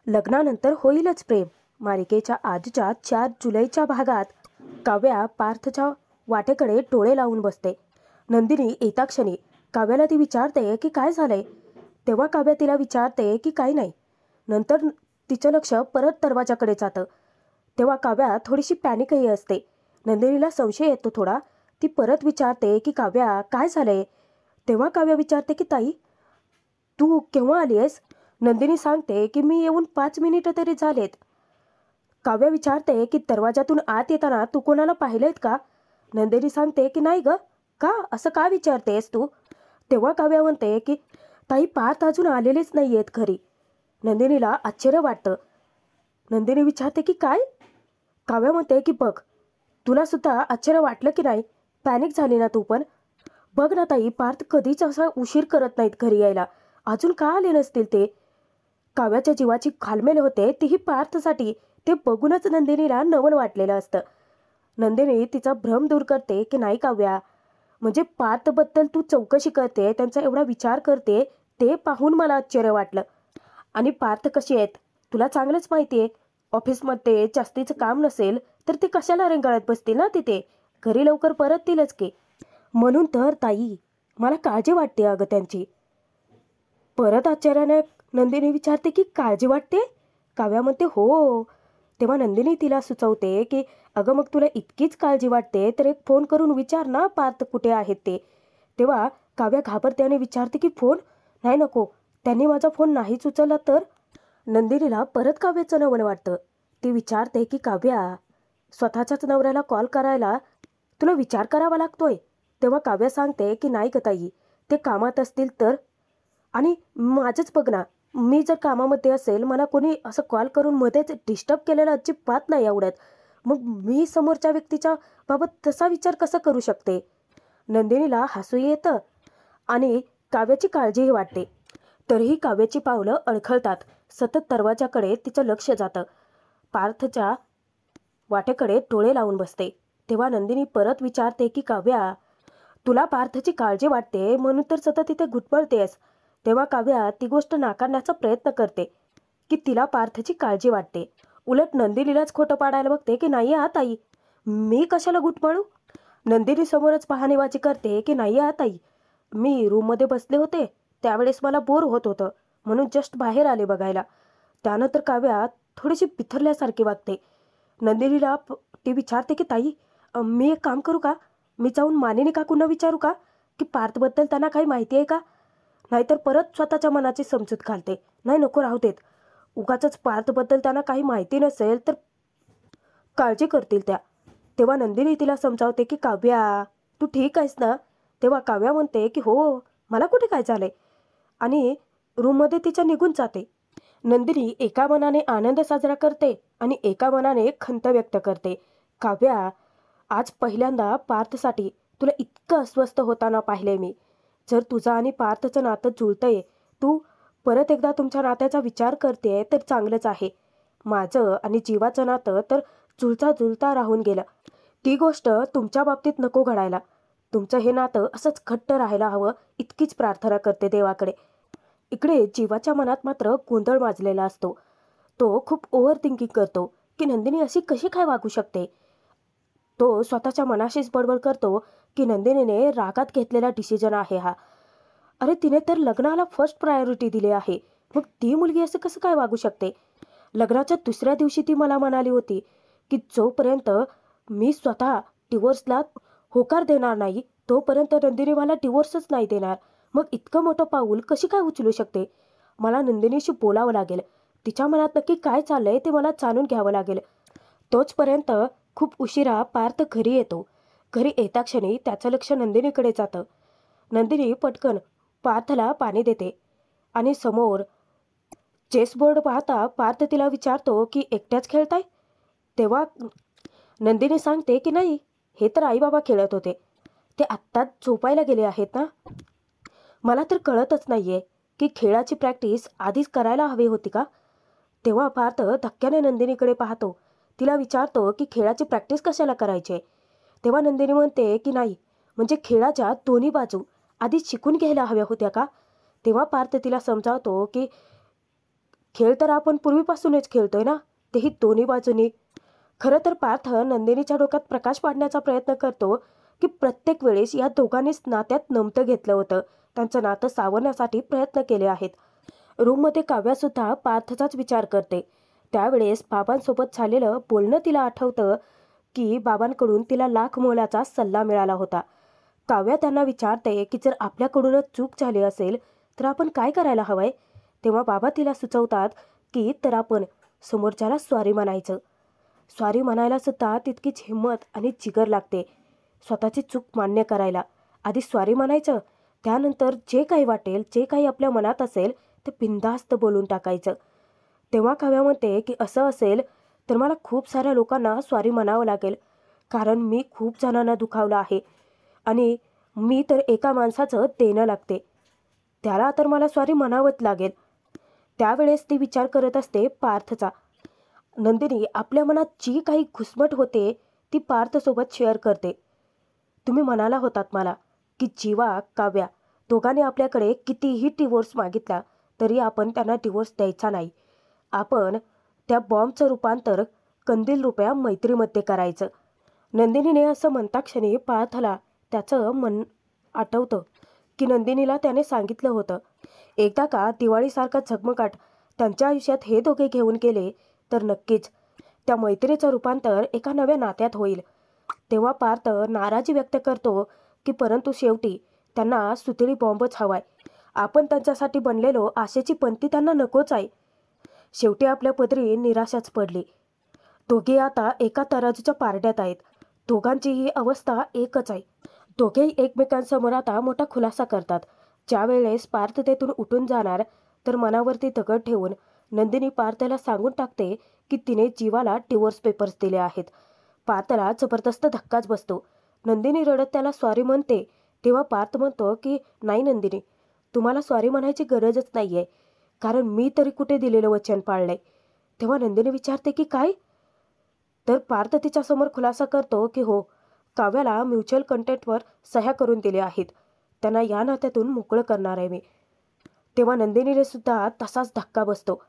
लग्नानंतर होईलच प्रेम मालिकेच्या आजच्या 4 जुलैच्या भागात काव्या पार्थच्या वाटेकडे डोळे लावून बसते. नंदिनी येता क्षणी काव्याला ती विचारते की काय झालंय. तेव्हा काव्या तिला विचारते की काही नाही. नंतर तिचं लक्ष परत दरवाजाकडे जातं. तेव्हा काव्या थोडीशी पॅनिकही असते. नंदिनीला संशय येतो थोडा. ती परत विचारते की काव्या काय झालंय. तेव्हा काव्या विचारते की ताई तू केव्हा आली आहेस. नंदिनी सांगते की मी येऊन 5 मिनिटं तरी झालेत. काव्या विचारते की दरवाजातून आत येताना तू कोणाला पाहिलंयत का. नंदिनी सांगते की नाही ग. का असं का विचारतेस तू. तेव्हा काव्या म्हणते की ताई पार्थ अजून आलेलेच नाही आहेत घरी. नंदिनीला आश्चर्य वाटतं. नंदिनी विचारते की काय. काव्या म्हणते की बघ तुला सुद्धा आश्चर्य वाटलं की नाही. पॅनिक झाली ना तू पण. बघ ना ताई पार्थ कधीच असा उशीर करत नाहीत घरी यायला. अजून का आले नसतील ते. काव्याच्या जीवाची घालमेल होते तीही पार्थसाठी. ते बघूनच नंदिनीला नवल वाटलेलं असतं. नंदिनी तिचा भ्रम दूर करते की नाही काव्या म्हणजे पार्थबद्दल तू चौकशी करते त्यांचा एवढा विचार करते ते पाहून मला आश्चर्य वाटलं. आणि पार्थ कशी आहेत तुला चांगलंच माहिती आहे. ऑफिसमध्ये जास्तीचं काम नसेल तर ते कशाला रेंगाळत बसतील ना तिथे. घरी लवकर परततीलच की. म्हणून तर ताई मला काळजी वाटते अगं त्यांची. परत आश्चर्याने नंदिनी विचारते की काळजी वाटते. काव्या म्हणते हो. तेव्हा नंदिनी तिला सुचवते की अगं मग तुला इतकीच काळजी वाटते तर एक फोन करून विचार ना पार्थ कुठे आहेत ते. तेव्हा काव्या घाबरते आणि विचारते की फोन नाही नको. त्यांनी माझा फोन नाहीच उचलला तर. नंदिनीला परत काव्याचं नवल वाटतं. ती विचारते की काव्या स्वतःच्याच नवऱ्याला कॉल करायला तुला विचार करावा लागतोय. तेव्हा काव्या सांगते की नाही ग ताई ते कामात असतील तर. आणि माझंच बघ ना मी जर कामामध्ये असेल मला कोणी असं कॉल करून मध्येच डिस्टर्ब केलेलं अजिबात नाही आवडत. मग मी समोरच्या व्यक्तीच्या बाबत तसा विचार कसा करू शकते. नंदिनीला हसूही येतं आणि काव्याची काळजीही वाटते. तरीही काव्याची पावलं अडखळतात. सतत दरवाजाकडे तिचं लक्ष जातं. पार्थच्या वाटेकडे डोळे लावून बसते. तेव्हा नंदिनी परत विचारते की काव्या तुला पार्थची काळजी वाटते म्हणून तर सतत इथे घुटमळतेस. तेव्हा काव्या ती गोष्ट नाकारण्याचा प्रयत्न करते की तिला पार्थची काळजी वाटते. उलट नंदिनीलाच खोटं पाडायला बघते की नाही ताई मी कशाला घुटमळू. नंदिनी समोरच बहाणेबाजी करते की नाही ताई मी रूममध्ये बसले होते त्यावेळेस मला बोर होत होतं म्हणून जस्ट बाहेर आले बघायला. त्यानंतर काव्या थोडीशी बिथरल्यासारखी वागते. नंदिनीला ती विचारते की ताई मी एक काम करू का. मी जाऊन मानिनी काकूंना विचारू का की पार्थबद्दल त्यांना काही माहिती आहे का. नाहीतर परत स्वतःच्या मनाची समजूत घालते. नाही नको राहू देत. उगाचच पार्थबद्दल त्यांना काही माहिती नसेल तर काळजी करतील त्या. तेव्हा नंदिनी तिला समजावते की काव्या तू ठीक आहेस ना. तेव्हा काव्या म्हणते की हो मला कुठे काय झालंय आणि रूममध्ये तिच्या निघून जाते. नंदिनी एका मनाने आनंद साजरा करते आणि एका मनाने खंत व्यक्त करते. काव्या आज पहिल्यांदा पार्थसाठी तुला इतकं अस्वस्थ होताना पाहिले मी. जर तुझं आणि पार्थचं नातं जुळतंय तू परत एकदा तुमच्या नात्याचा विचार करते तर चांगलंच आहे. माझं आणि जीवाचं नातं तर जुळता जुळता राहून गेलं. ती गोष्ट तुमच्या बाबतीत नको घडायला. तुमचं हे नातं असंच घट्ट राहायला हवं इतकीच प्रार्थना करते देवाकडे. इकडे जीवाच्या मनात मात्र गोंधळ माजलेला असतो. तो खूप ओव्हर थिंकिंग करतो की नंदिनी अशी कशी काय वागू शकते. तो स्वतःच्या मनाशीच बडबड करतो की नंदिनीने रागात घेतलेला डिसिजन आहे हा. अरे तिने तर लग्नाला फर्स्ट प्रायोरिटी दिली आहे. मग ती मुलगी असं कसं काय वागू शकते. लग्नाच्या दुसऱ्या दिवशी ती मला म्हणाली होती की जोपर्यंत मी स्वतः डिवोर्सला होकार देणार नाही तोपर्यंत नंदिनी मला डिवोर्सच नाही देणार. मग इतकं मोठं पाऊल कशी काय उचलू शकते. मला नंदिनीशी बोलावं लागेल. तिच्या मनात नक्की काय चाललंय ते मला जाणून घ्यावं लागेल. तोचपर्यंत खूप उशिरा पार्थ घरी येतो. घरी येता क्षणी त्याचं लक्ष नंदिनीकडे जातं. नंदिनी पटकन पार्थला पाणी देते आणि समोर चेसबोर्ड पाहता पार्थ तिला विचारतो की एकट्याच खेळताय. तेव्हा नंदिनी सांगते की नाही हे तर आई बाबा खेळत होते. ते आत्ताच झोपायला गेले आहेत ना. मला तर कळतच नाहीये की खेळाची प्रॅक्टिस आधीच करायला हवी होती का. तेव्हा पार्थ धक्क्याने नंदिनीकडे पाहतो. तिला विचारतो की खेळाची प्रॅक्टिस कशाला करायची. तेव्हा नंदिनी म्हणते की नाही म्हणजे खेळाच्या दोन्ही बाजू आधी शिकून घ्यायला हव्या होत्या का. तेव्हा पार्थ तिला समजावतो की खेळ तर आपण पूर्वीपासूनच खेळतोय ना, तेही दोन्ही बाजूनी. खरं तर पार्थ नंदिनीच्या डोक्यात प्रकाश पाडण्याचा प्रयत्न करतो की प्रत्येक वेळेस या दोघांनीच नात्यात नमतं घेतलं होतं, त्यांचं नातं सावरण्यासाठी प्रयत्न केले आहेत. रूममध्ये काव्यासुद्धा पार्थचाच विचार करते. त्यावेळेस बाबांसोबत झालेलं बोलणं तिला आठवतं की बाबांकडून तिला लाख मोलाचा सल्ला मिळाला होता. काव्या त्यांना विचारते की जर आपल्याकडूनच चूक झाली असेल तर आपण काय करायला हवंय. तेव्हा बाबा तिला सुचवतात की तर आपण समोरच्याला सॉरी म्हणायचं. सॉरी म्हणायला सुद्धा तितकीच हिंमत आणि जिगर लागते. स्वतःची चूक मान्य करायला आधी सॉरी म्हणायचं, त्यानंतर जे काही वाटेल, जे काही आपल्या मनात असेल ते बिनधास्त बोलून टाकायचं. तेव्हा काव्या म्हणते की असं असेल तर मला खूप साऱ्या लोकांना सॉरी म्हणावं लागेल, कारण मी खूप जणांना दुखावलं आहे आणि मी तर एका माणसाचं देणं लागते, त्याला तर मला सॉरी म्हणावंच लागेल. त्यावेळेस ती विचार करत असते पार्थचा. नंदिनी आपल्या मनात जी काही घुसमट होते ती पार्थसोबत शेअर करते. तुम्ही म्हणाला होतात मला की जीवा, काव्या दोघांनी आपल्याकडे कितीही डिवोर्स मागितला तरी आपण त्यांना डिवोर्स द्यायचा नाही. आपण त्या बॉम्बचं रूपांतर कंदील रुपया मैत्रीमध्ये करायचं. नंदिनीने असं म्हणता क्षणी पार्थला त्याचं मन आठवतं की नंदिनीला त्याने सांगितलं होतं, एकदा का दिवाळीसारखा झगमगाट त्यांच्या आयुष्यात हे दोघे घेऊन गेले तर नक्कीच त्या मैत्रीचं रूपांतर एका नव्या नात्यात होईल. तेव्हा पार्थ नाराजी व्यक्त करतो की परंतु शेवटी त्यांना सुतळी बॉम्बच हवाय. आपण त्यांच्यासाठी बनलेलो आशेची पंथी त्यांना नकोच आहे. शेवटी आपल्या पदरी निराशाच पडली. दोघे आता एका तराजूच्या पारड्यात आहेत. दोघांची ही अवस्था एकच आहे. दोघेही एकमेकांसमोर आता मोठा खुलासा करतात. ज्या वेळेस पार्थ तेथून उठून जाणार तर मनावरती दगड ठेवून नंदिनी पार्थला सांगून टाकते की तिने जीवाला डिवोर्स पेपर्स दिले आहेत. पार्थला जबरदस्त धक्काच बसतो. नंदिनी रडत त्याला सॉरी म्हणते तेव्हा पार्थ म्हणतो की नाही नंदिनी, तुम्हाला सॉरी म्हणायची गरजच नाही आहे, कारण मी तरी कुठे दिलेलं वचन पाळलंय. तेव्हा नंदिनी विचारते की काय. तर पार्थ तिच्यासमोर खुलासा करतो की हो, काव्याला म्युच्युअल कंटेंटवर सह्या करून दिल्या आहेत, त्यांना या नात्यातून मोकळं करणार आहे मी. तेव्हा नंदिनीने सुद्धा तसाच धक्का बसतो.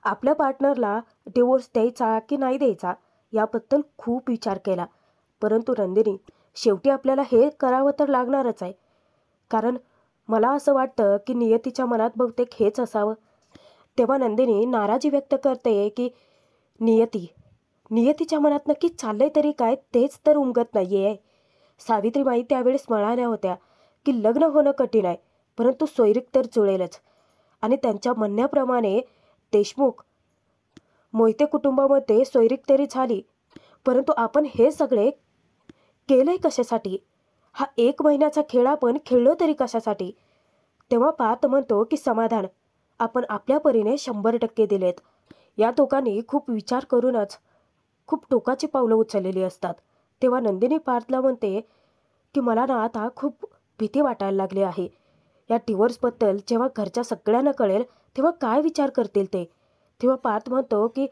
आपल्या पार्टनरला डिवोर्स द्यायचा की नाही द्यायचा याबद्दल खूप विचार केला, परंतु नंदिनी शेवटी आपल्याला हे करावं तर लागणारच आहे, कारण मला असं वाटतं की नियतीच्या मनात बहुतेक हेच असावं. तेव्हा नंदिनी नाराजी व्यक्त करते की नियतीच्या मनात नक्की चाललंय तरी काय तेच तर उमगत नाही आहे. सावित्रीबाई त्यावेळेस म्हणाल्या होत्या की लग्न होणं कठीण आहे, परंतु सोयरीक तर जुळेलच. आणि त्यांच्या म्हणण्याप्रमाणे देशमुख मोहिते कुटुंबामध्ये सोयरीक तरी झाली, परंतु आपण हे सगळे केलंय कशासाठी. हा 1 महिन्याचा खेळ आपण खेळलो तरी कशासाठी. तेव्हा पार्थ म्हणतो की समाधान आपण आपल्या परीने 100% दिलेत. या दोघांनी खूप विचार करूनच खूप टोकाची पावलं उचललेली असतात. तेव्हा नंदिनी पार्थला म्हणते की मला ना आता खूप भीती वाटायला लागली आहे. या डिवोर्सबद्दल जेव्हा घरच्या सगळ्यांना कळेल तेव्हा काय विचार करतील ते. तेव्हा पार्थ म्हणतो की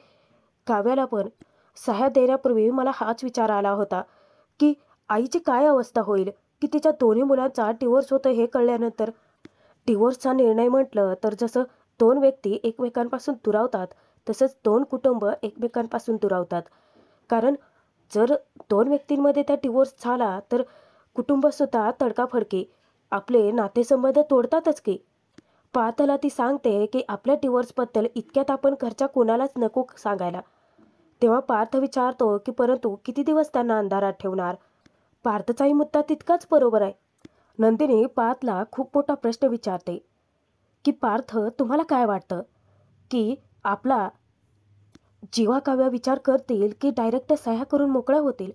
काव्याला पण सह्या देण्यापूर्वी मला हाच विचार आला होता की आईची काय अवस्था होईल की तिच्या दोन्ही मुलांचा डिवोर्स होतं हे कळल्यानंतर. डिवोर्सचा निर्णय म्हटलं तर जसं 2 व्यक्ती एकमेकांपासून दुरावतात तसंच 2 कुटुंब एकमेकांपासून दुरावतात. कारण जर 2 व्यक्तींमध्ये त्या डिवोर्स झाला तर कुटुंबसुद्धा तडकाफडकी आपले नातेसंबंध तोडतातच की. पार्थला ती सांगते की आपल्या डिवोर्सबद्दल इतक्यात आपण घरच्या कोणालाच नको सांगायला. तेव्हा पार्थ विचारतो की परंतु किती दिवस त्यांना अंधारात ठेवणार. पार्थचाही मुद्दा तितकाच बरोबर आहे. नंदिनी पार्थला खूप मोठा प्रश्न विचारते की पार्थ तुम्हाला काय वाटतं की आपला जीवा काव्या विचार करतील की डायरेक्ट सह्या करून मोकळ्या होतील.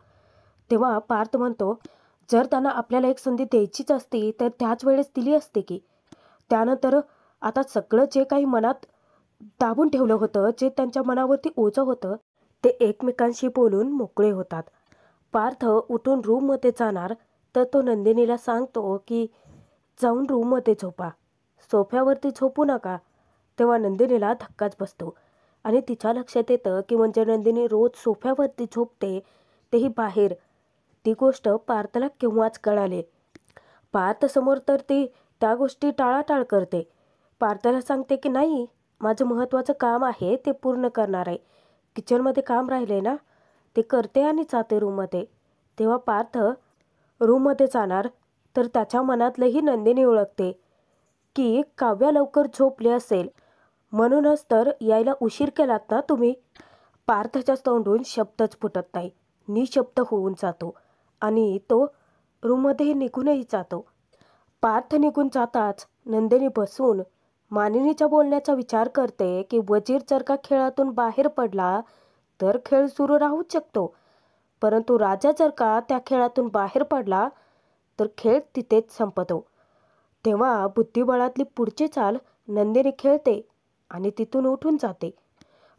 तेव्हा पार्थ म्हणतो जर त्यांना आपल्याला एक संधी द्यायचीच असती तर त्याच वेळेस दिली असते की. त्यानंतर आता सगळं जे काही मनात दाबून ठेवलं होतं, जे त्यांच्या मनावरती ओझं होतं ते एकमेकांशी बोलून मोकळे होतात. पार्थ उठून रूममध्ये जाणार तर तो नंदिनीला सांगतो की जाऊन रूममध्ये झोपा, सोफ्यावरती झोपू नका. तेव्हा नंदिनीला धक्काच बसतो आणि तिच्या लक्षात येतं की म्हणजे नंदिनी रोज सोफ्यावरती झोपते तेही बाहेर. ती गोष्ट पार्थला केव्हाच कळाली. पार्थसमोर तर ती त्या गोष्टी टाळाटाळ करते. पार्थला सांगते की नाही, माझं महत्त्वाचं काम आहे ते पूर्ण करणार आहे. किचनमध्ये काम राहिले ना ते करते आणि जाते रूममध्ये. तेव्हा पार्थ रूममध्ये जाणार तर त्याच्या मनातलंही नंदिनी ओळखते की काव्या लवकर झोपली असेल, म्हणूनच तर यायला उशीर केलात ना तुम्ही. पार्थच्या तोंडून शब्दच फुटत नाही, निशब्द होऊन जातो आणि तो रूममध्ये निघूनही जातो. पार्थ निघून जाताच नंदिनी बसून मानिनीच्या बोलण्याचा विचार करते की वजीर जर का खेळातून बाहेर पडला तर खेळ सुरू राहूच शकतो, परंतु राजा जर का त्या खेळातून बाहेर पडला तर खेळ तिथेच संपतो. तेव्हा बुद्धिबळातली पुढची चाल नंदिनी खेळते आणि तिथून उठून जाते.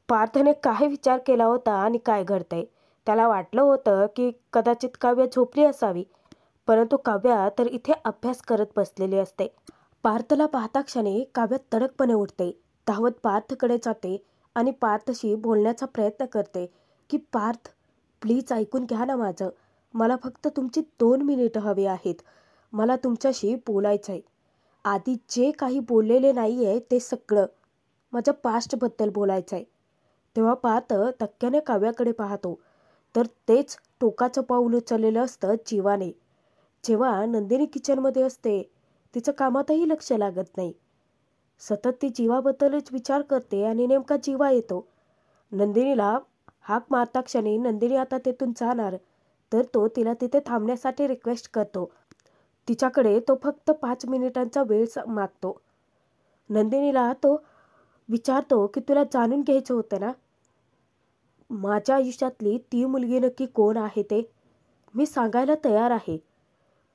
पार्थने काय विचार केला होता आणि काय घडतंय? त्याला वाटलं होतं की कदाचित काव्या झोपली असावी, परंतु काव्या तर इथे अभ्यास करत बसलेली असते. पार्थला पाहता क्षणी काव्या तडकपणे उठते, धावत पार्थकडे जाते आणि पार्थशी बोलण्याचा प्रयत्न करते की पार्थ प्लीज ऐकून घ्या ना माझं. मला फक्त तुमची 2 मिनिटं हवी आहेत. मला तुमच्याशी बोलायचं आहे. आधी जे काही बोललेले नाही आहे ते सगळं, माझ्या पास्टबद्दल बोलायचं आहे. तेव्हा पार्थ धक्क्याने काव्याकडे पाहतो तर तेच टोकाचं पाऊल उचललेलं असतं जीवाने. जेव्हा नंदिनी किचनमध्ये असते तिचं कामातही लक्ष लागत नाही. सतत ती जीवाबद्दलच विचार करते आणि नेमका जीवा येतो. नंदिनीला हाक मारता क्षणी नंदिनी आता तेथून जाणार तर तो तिला तिथे थांबण्यासाठी रिक्वेस्ट करतो. तिच्याकडे तो फक्त 5 मिनिटांचा वेळ मागतो. नंदिनीला तो विचारतो की तुला जाणून घ्यायचं होतं ना माझ्या आयुष्यातली ती मुलगी नक्की कोण आहे ते. मी सांगायला तयार आहे,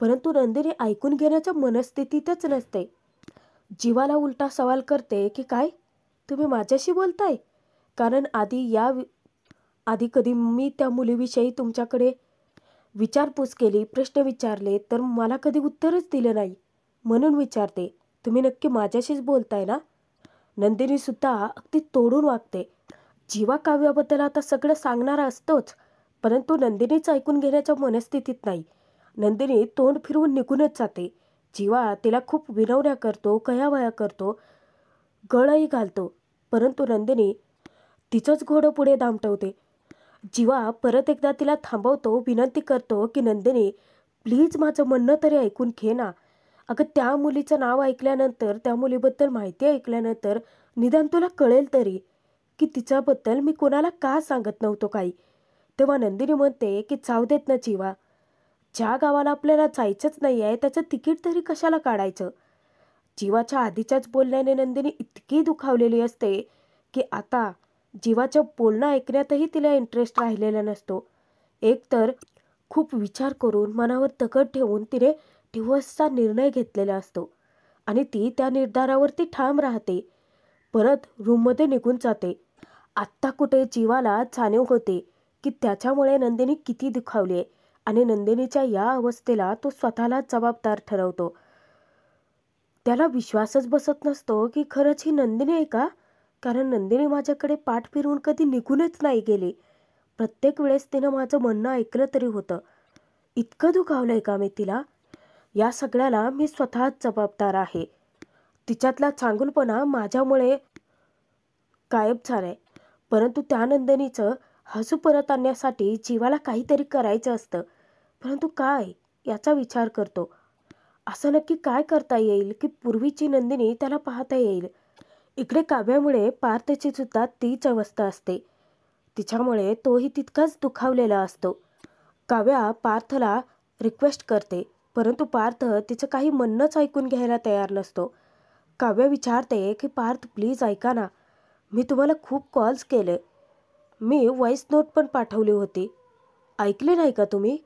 परंतु नंदिनी ऐकून घेण्याच्या मनस्थितीतच नसते. जीवाला उलटा सवाल करते की काय तुम्ही माझ्याशी बोलताय? कारण आधी कधी मी त्या मुलीविषयी तुमच्याकडे विचारपूस केली, प्रश्न विचारले तर मला कधी उत्तरच दिलं नाही. म्हणून विचारते, तुम्ही नक्की माझ्याशीच बोलताय ना? नंदिनी सुद्धा अगदी तोडून वागते. जीवा काव्याबद्दल आता सगळं सांगणारा असतोच, परंतु नंदिनीच ऐकून घेण्याच्या मनस्थितीत नाही. नंदिनी तोंड फिरवून निघूनच जाते. जीवा तिला खूप विनवण्या करतो, कयावया करतो, गळही घालतो, परंतु नंदिनी तिचंच घोडं पुढे दामटवते. जीवा परत एकदा तिला थांबवतो, विनंती करतो की नंदिनी प्लीज माझं म्हणणं तरी ऐकून घे ना. अगं त्या मुलीचं नाव ऐकल्यानंतर, त्या मुलीबद्दल माहिती ऐकल्यानंतर निदान तुला कळेल तरी की तिच्याबद्दल मी कोणाला का सांगत नव्हतो काही. तेव्हा नंदिनी म्हणते की जाऊ देत ना जीवा, ज्या गावाला आपल्याला जायचंच नाही आहे त्याचं तिकीट तरी कशाला काढायचं. जीवाच्या आधीच्याच बोलण्याने नंदिनी इतकी दुखावलेली असते की आता जीवाच्या बोलणं ऐकण्यातही तिला इंटरेस्ट राहिलेला नसतो. एकतर खूप विचार करून मनावर दगड ठेवून तिने डिव्होर्सचा निर्णय घेतलेला असतो आणि ती त्या निर्धारावरती ठाम राहते. परत रूममध्ये निघून जाते. आत्ता कुठे जीवाला जाणीव होते की त्याच्यामुळे नंदिनी किती दुखावली आहे आणि नंदिनीच्या या अवस्थेला तो स्वतःलाच जबाबदार ठरवतो. त्याला विश्वासच बसत नसतो की खरंच ही नंदिनी आहे का, कारण नंदिनी माझ्याकडे पाठ फिरवून कधी निघूनच नाही गेली. प्रत्येक वेळेस तिनं माझं म्हणणं ऐकलं तरी होतं. इतकं दुखावलंय का मी तिला? या सगळ्याला मी स्वतःच जबाबदार आहे. तिच्यातला चांगुलपणा माझ्यामुळे गायब झालाय. परंतु त्या नंदिनीचं हसू परत आणण्यासाठी जीवाला काहीतरी करायचं असतं, परंतु काय याचा विचार करतो. असं नक्की काय करता येईल की पूर्वीची नंदिनी त्याला पाहता येईल. इकडे काव्यामुळे पार्थची सुद्धा तीच अवस्था असते. तिच्यामुळे तोही तितकाच दुखावलेला असतो. काव्या पार्थला रिक्वेस्ट करते, परंतु पार्थ तिचं काही म्हणणंच ऐकून घ्यायला तयार नसतो. काव्या विचारते की पार्थ प्लीज ऐका ना, मी तुम्हाला खूप कॉल्स केले, मी व्हॉइस नोट पण पाठवली होती, ऐकले नाही का तुम्ही?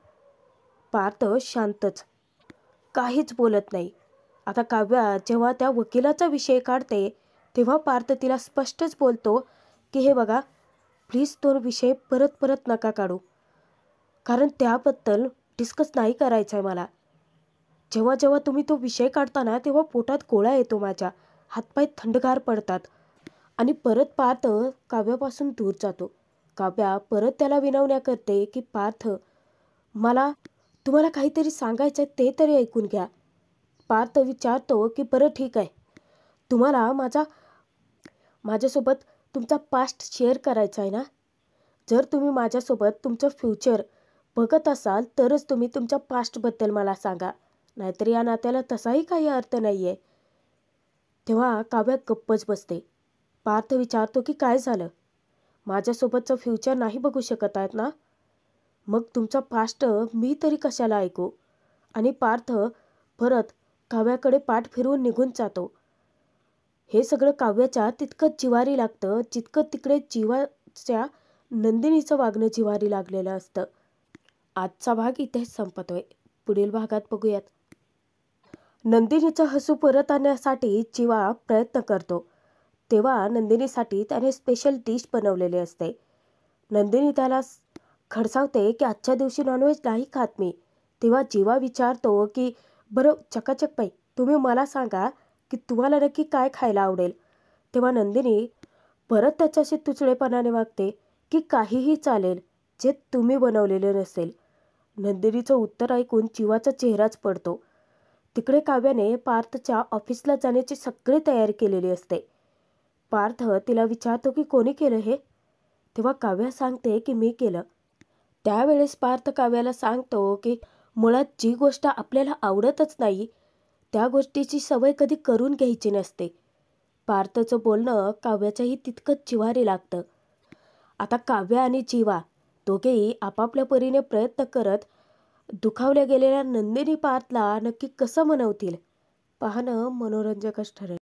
पार्थ शांतच, काहीच बोलत नाही. आता काव्या जेव्हा त्या वकिलाचा विषय काढते तेव्हा पार्थ तिला स्पष्टच बोलतो की हे बघा, प्लीज तो विषय परत परत नका काढू, कारण त्याबद्दल डिस्कस नाही करायचं आहे मला. जेव्हा जेव्हा तुम्ही तो विषय काढताना तेव्हा पोटात गोळा येतो माझ्या, हातपाय थंडगार पडतात. आणि परत पार्थ काव्यापासून दूर जातो. काव्या परत त्याला विनवण्या करते की पार्थ, मला तुम्हाला काहीतरी सांगायचं आहे ते तरी ऐकून घ्या. पार्थ विचारतो की बरं ठीक आहे, तुम्हाला माझ्यासोबत तुमचा पास्ट शेअर करायचा आहे ना? जर तुम्ही माझ्यासोबत तुमचं फ्युचर बघत असाल तरच तुम्ही तुमच्या पास्टबद्दल मला सांगा, नाहीतर या नात्याला तसाही काही अर्थ नाही आहे. तेव्हा काव्या गप्पच बसते. पार्थ विचारतो की काय झालं? माझ्यासोबतचं फ्युचर नाही बघू शकत आहेत ना? मग तुमचा पास्ट मी तरी कशाला ऐकू? आणि पार्थ परत काव्याकडे पाठ फिरवून निघून जातो. हे सगळं काव्याच्या तितकंच जिव्हारी लागतं जितकं तिकडे जीवाच्या नंदिनीचं वागणं जिव्हारी लागलेलं असतं. आजचा भाग इथेच संपतोय. पुढील भागात बघूयात. नंदिनीचं हसू परत आणण्यासाठी जीवा प्रयत्न करतो. तेव्हा नंदिनीसाठी त्याने स्पेशल डिश बनवलेली असते. नंदिनी त्याला खडसावते की आजच्या दिवशी नॉनव्हेज नाही खात मी. तेव्हा जीवा विचारतो की बरं चकाचक बाई, तुम्ही मला सांगा की तुम्हाला नक्की काय खायला आवडेल? तेव्हा नंदिनी परत त्याच्याशी तुचडेपणाने वागते की काहीही चालेल जे तुम्ही बनवलेले नसेल. नंदिनीचं उत्तर ऐकून जीवाचा चेहराच पडतो. तिकडे काव्याने पार्थच्या ऑफिसला जाण्याची सगळी तयारी केलेली असते. पार्थ तिला विचारतो की कोणी केलं हे? तेव्हा काव्या सांगते की मी केलं. त्यावेळेस पार्थ काव्याला सांगतो की मुळात जी गोष्ट आपल्याला आवडतच नाही त्या गोष्टीची सवय कधी करून घ्यायची नसते. पार्थचं बोलणं काव्याच्याही तितकंच जिव्हारी लागतं. आता काव्य आणि जीवा दोघेही आपापल्या परीने प्रयत्न करत दुखावल्या गेलेल्या नंदिनी पार्थला नक्की कसं मनवतील पाहणं मनोरंजकच ठरेल.